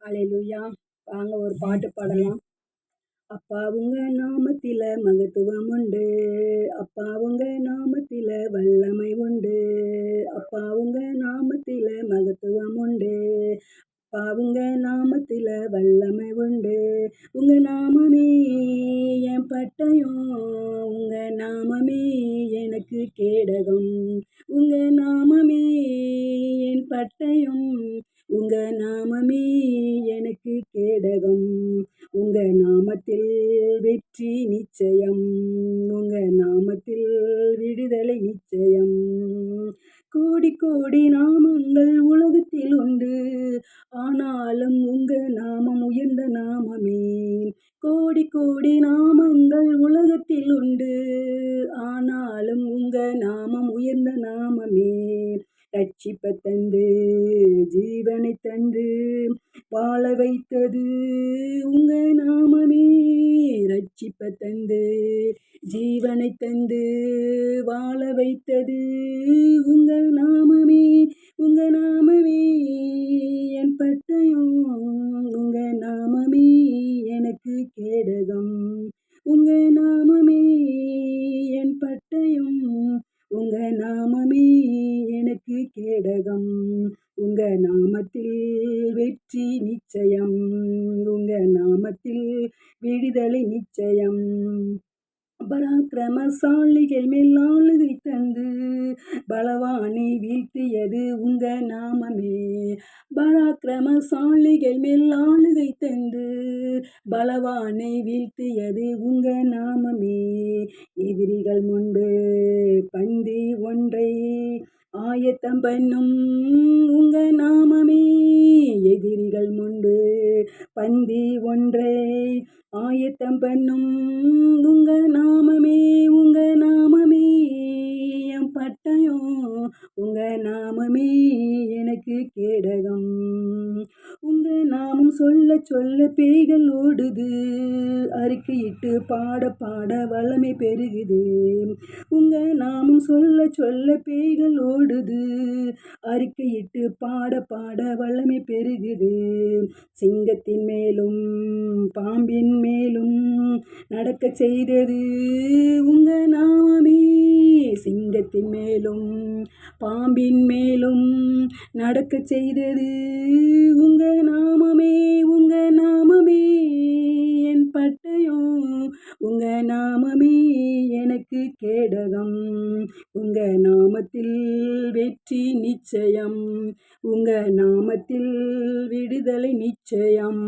அல்லேலூயா. வாங்க ஒரு பாட்டு பாடலாம். அப்பா உங்க நாமத்தில மகத்துவம் உண்டு, அப்பா உங்க நாமத்தில வல்லமை உண்டு, அப்பா உங்க நாமத்தில மகத்துவம் உண்டு, அப்பா உங்க நாமத்தில வல்லமை உண்டு. உங்க நாமமே என் பட்டயம், உங்க நாமமே எனக்கு கேடகம், உங்க நாமமே என் பட்டயம், உங்க நாமமே எனக்கு கேடகம், உங்க நாமத்தில் வெற்றி நிச்சயம், உங்க நாமத்தில் விடுதலை நிச்சயம். கோடி கோடி நாமங்கள் உலகத்தில் உண்டு, ஆனாலும் உங்க நாமம் உயர்ந்த நாமமே. கோடி கோடி நாமங்கள் உலகத்தில் உண்டு, ஆனாலும் உங்க நாமம் உயர்ந்த நாமமே. ரட்சிப்பை தந்து ஜீவனை தந்து வாழ வைத்தது உங்க நாமமே. ரட்சிப்பை தந்து ஜீவனை தந்து வாழ வைத்தது உங்க நாமமே. உங்க நாமமே என் பட்டயம், உங்க நாமமே எனக்கு கேடகம், உங்க நாமமே என் பட்டயம், உங்க நாமமே எனக்கு கேடகம், உங்க நாமத்தில் வெற்றி நிச்சயம், உங்க நாமத்தில் விடுதலை நிச்சயம். பராக்கிரமசாலிகள் மேல் ஆளுகை தந்து பலவானை வீழ்த்தியது உங்க நாமமே. பராக்கிரமசாலிகள் மேல் ஆளுகை தந்து பலவானை வீழ்த்தியது உங்க நாமமே. எதிரிகள் முன்பு பந்தி ஒன்றை ஆயத்தம் பண்ணும் உங்க நாமமே. எதிரிகள் முன்பு பந்தி ஒன்றை ஆயத்தம் பண்ணும் உங்க நாமமே. உங்க நாமமே என் பட்டயம், உங்க நாமமே எனக்கு கேடகம், உங்க நாமம் சொல்ல சொல்ல பேய்கள் ஓடுது, அறிக்கையிட்டு பாட பாட வல்லமை பெருகுது. உங்க நாமம் சொல்ல சொல்ல பேய்கள் ஓடுது, அறிக்கையிட்டு பாட பாட வல்லமை பெருகுது. சிங்கத்தின் மேலும் பாம்பின் மேலும் நடக்க செய்தது உங்க நாமமே. சிங்கத்தின் மேலும் பாம்பின் மேலும் நடக்க செய்தது உங்க நாமமே. உங்க நாமமே என் பட்டயம், உங்க நாமமே எனக்கு கேடகம், உங்க நாமத்தில் வெற்றி நிச்சயம், உங்க நாமத்தில் விடுதலை நிச்சயம்.